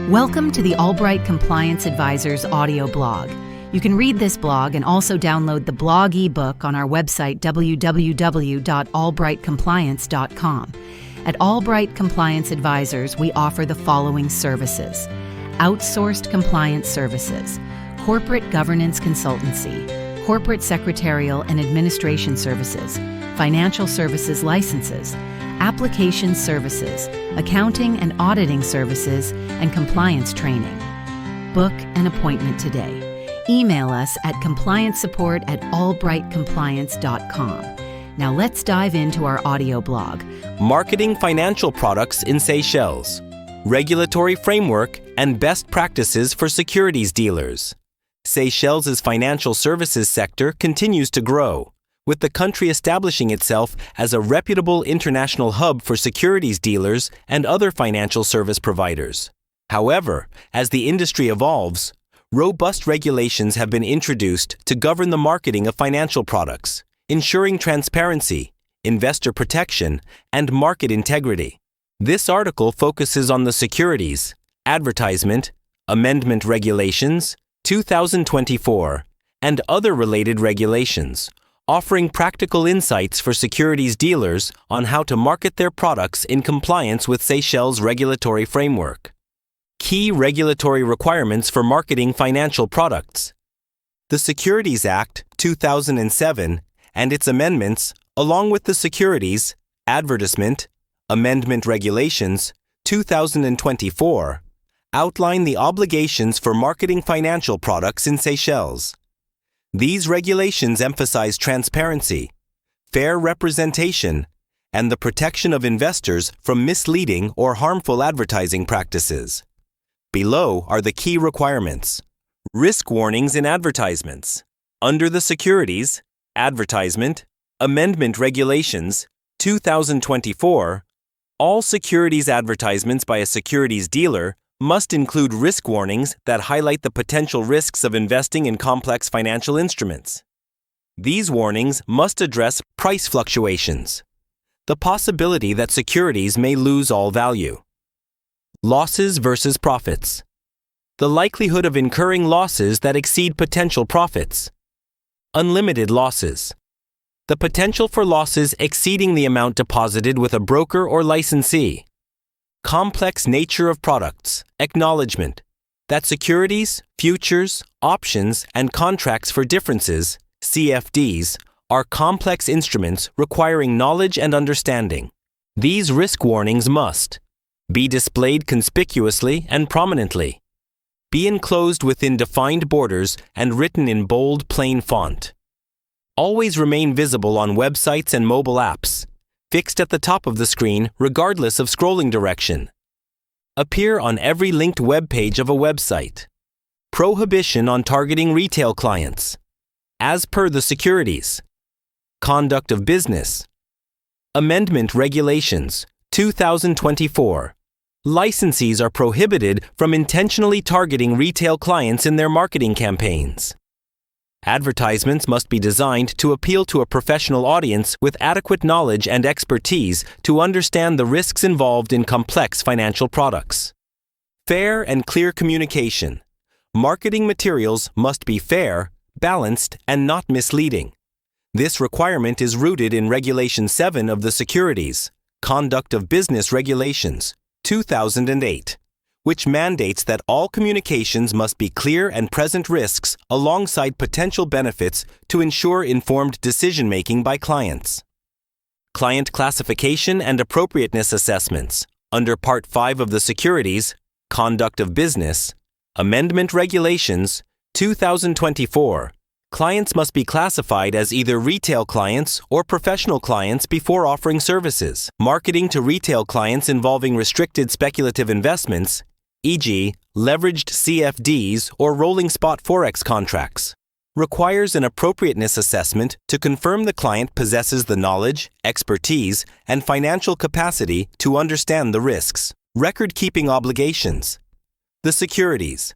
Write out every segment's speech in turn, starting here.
Welcome to the Albright Compliance Advisors audio blog. You can read this blog and also download the blog ebook on our website www.albrightcompliance.com. At Albright Compliance Advisors, we offer the following services: outsourced compliance services, corporate governance consultancy, corporate secretarial and administration services, financial services licenses, application services, accounting and auditing services, and compliance training. Book an appointment today. Email us at compliancesupport@albrightcompliance.com. Now let's dive into our audio blog. Marketing financial products in Seychelles. Regulatory framework and best practices for securities dealers. Seychelles' financial services sector continues to grow, with the country establishing itself as a reputable international hub for securities dealers and other financial service providers. However, as the industry evolves, robust regulations have been introduced to govern the marketing of financial products, ensuring transparency, investor protection, and market integrity. This article focuses on the Securities, Advertisement, Amendment Regulations, 2024, and other related regulations, offering practical insights for securities dealers on how to market their products in compliance with Seychelles' regulatory framework. Key regulatory requirements for marketing financial products. The Securities Act, 2007, and its amendments, along with the Securities, Advertisement, Amendment Regulations, 2024, outline the obligations for marketing financial products in Seychelles. These regulations emphasize transparency, fair representation, and the protection of investors from misleading or harmful advertising practices. Below are the key requirements. Risk warnings in advertisements. Under the Securities, Advertisement, Amendment Regulations, 2024, all securities advertisements by a securities dealer must include risk warnings that highlight the potential risks of investing in complex financial instruments. These warnings must address price fluctuations, the possibility that securities may lose all value. Losses versus profits. The likelihood of incurring losses that exceed potential profits. Unlimited losses. The potential for losses exceeding the amount deposited with a broker or licensee. Complex nature of products. Acknowledgement that securities, futures, options, and contracts for differences, CFDs, are complex instruments requiring knowledge and understanding. These risk warnings must be displayed conspicuously and prominently, be enclosed within defined borders and written in bold, plain font. Always remain visible on websites and mobile apps, fixed at the top of the screen regardless of scrolling direction. Appear on every linked web page of a website. Prohibition on targeting retail clients. As per the Securities, Conduct of Business, Amendment Regulations, 2024. Licensees are prohibited from intentionally targeting retail clients in their marketing campaigns. Advertisements must be designed to appeal to a professional audience with adequate knowledge and expertise to understand the risks involved in complex financial products. Fair and clear communication. Marketing materials must be fair, balanced, and not misleading. This requirement is rooted in Regulation 7 of the Securities, Conduct of Business Regulations, 2008, which mandates that all communications must be clear and present risks alongside potential benefits to ensure informed decision-making by clients. Client classification and appropriateness assessments. Under Part 5 of the Securities, Conduct of Business, Amendment Regulations, 2024, clients must be classified as either retail clients or professional clients before offering services. Marketing to retail clients involving restricted speculative investments, e.g., leveraged CFDs or rolling spot forex contracts, requires an appropriateness assessment to confirm the client possesses the knowledge, expertise, and financial capacity to understand the risks. Record-keeping obligations. The Securities,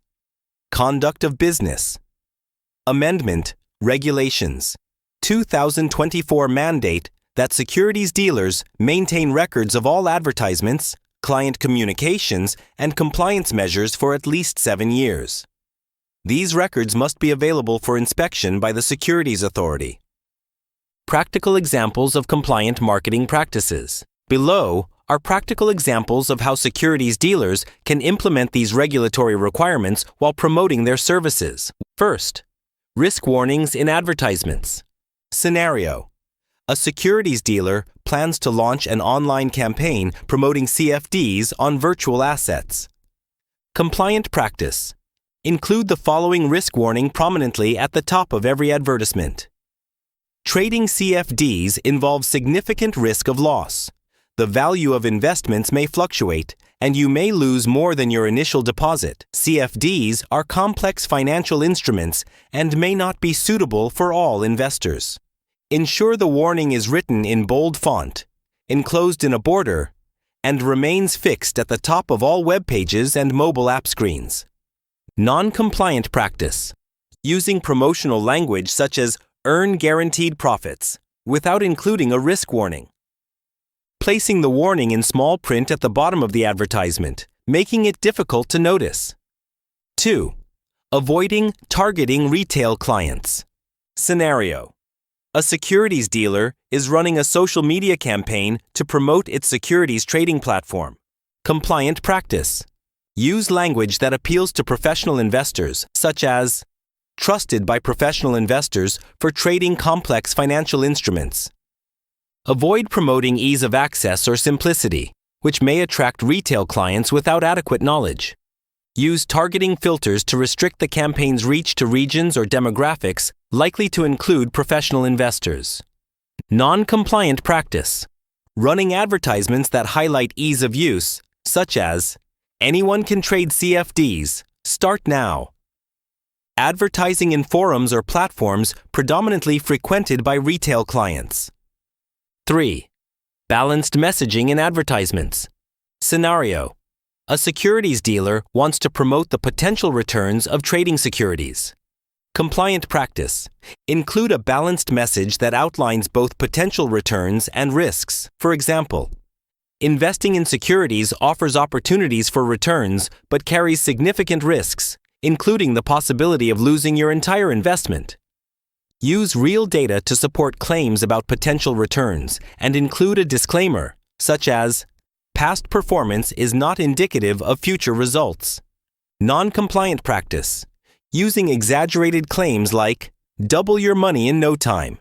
Conduct of Business, Amendment Regulations, 2024 mandate that securities dealers maintain records of all advertisements, client communications, and compliance measures for at least 7 years. These records must be available for inspection by the Securities Authority. Practical examples of compliant marketing practices. Below are practical examples of how securities dealers can implement these regulatory requirements while promoting their services. First, risk warnings in advertisements. Scenario: a securities dealer plans to launch an online campaign promoting CFDs on virtual assets. Compliant practice: include the following risk warning prominently at the top of every advertisement. Trading CFDs involves significant risk of loss. The value of investments may fluctuate, and you may lose more than your initial deposit. CFDs are complex financial instruments and may not be suitable for all investors. Ensure the warning is written in bold font, enclosed in a border, and remains fixed at the top of all web pages and mobile app screens. Non-compliant practice: using promotional language such as "earn guaranteed profits" without including a risk warning. Placing the warning in small print at the bottom of the advertisement, making it difficult to notice. 2. Avoiding targeting retail clients. Scenario: a securities dealer is running a social media campaign to promote its securities trading platform. Compliant practice: use language that appeals to professional investors, such as trusted by professional investors for trading complex financial instruments. Avoid promoting ease of access or simplicity, which may attract retail clients without adequate knowledge. Use targeting filters to restrict the campaign's reach to regions or demographics likely to include professional investors. Non-compliant practice: running advertisements that highlight ease of use, such as "anyone can trade CFDs, start now." Advertising in forums or platforms predominantly frequented by retail clients. 3. Balanced messaging in advertisements. Scenario: a securities dealer wants to promote the potential returns of trading securities. Compliant practice: include a balanced message that outlines both potential returns and risks. For example, investing in securities offers opportunities for returns but carries significant risks, including the possibility of losing your entire investment. Use real data to support claims about potential returns and include a disclaimer, such as, "Past performance is not indicative of future results." Non-compliant practice: using exaggerated claims like, "double your money in no time."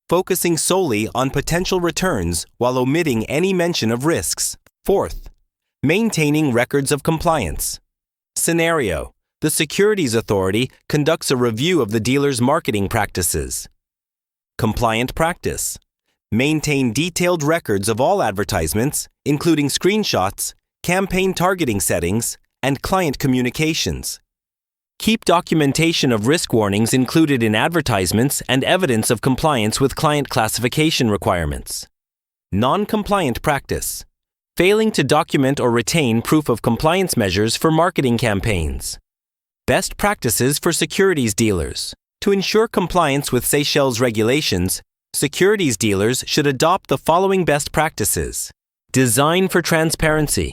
Focusing solely on potential returns while omitting any mention of risks. 4th, maintaining records of compliance. Scenario: the Securities Authority conducts a review of the dealer's marketing practices. Compliant practice: maintain detailed records of all advertisements, including screenshots, campaign targeting settings, and client communications. Keep documentation of risk warnings included in advertisements and evidence of compliance with client classification requirements. Non-compliant practice: failing to document or retain proof of compliance measures for marketing campaigns. Best practices for securities dealers. To ensure compliance with Seychelles regulations, securities dealers should adopt the following best practices. Design for transparency.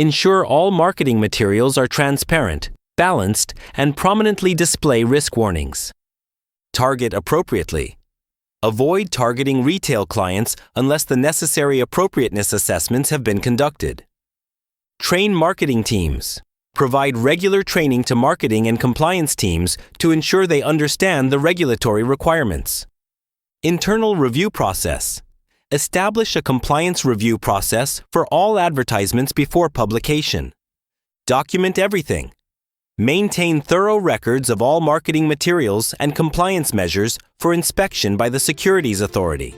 Ensure all marketing materials are transparent, balanced, and prominently display risk warnings. Target appropriately. Avoid targeting retail clients unless the necessary appropriateness assessments have been conducted. Train marketing teams. Provide regular training to marketing and compliance teams to ensure they understand the regulatory requirements. Internal review process. Establish a compliance review process for all advertisements before publication. Document everything. Maintain thorough records of all marketing materials and compliance measures for inspection by the Securities Authority.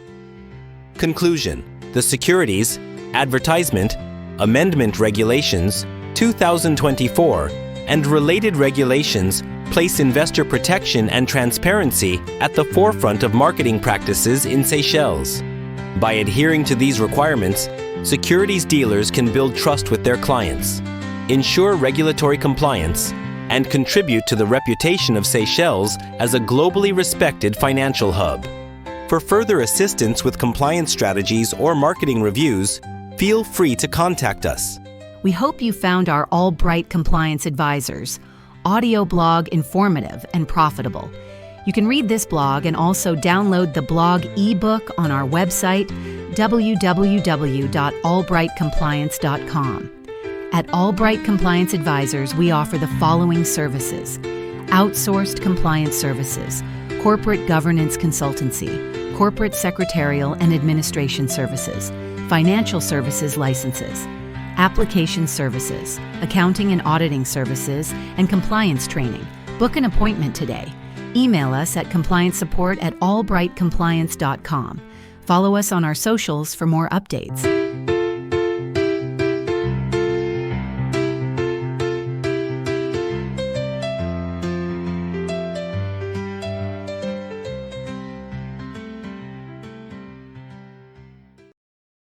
Conclusion: the Securities Advertisement Amendment Regulations 2024 and related regulations place investor protection and transparency at the forefront of marketing practices in Seychelles. By adhering to these requirements, securities dealers can build trust with their clients, ensure regulatory compliance, and contribute to the reputation of Seychelles as a globally respected financial hub. For further assistance with compliance strategies or marketing reviews, Feel free to contact us. We hope you found our Albright Compliance Advisors audio blog informative and profitable. You can read this blog and also download the blog ebook on our website, www.albrightcompliance.com. At Albright Compliance Advisors, we offer the following services: outsourced compliance services, corporate governance consultancy, corporate secretarial and administration services, financial services licenses, application services, accounting and auditing services, and compliance training. Book an appointment today. Email us at compliancesupport@albrightcompliance.com. Follow us on our socials for more updates.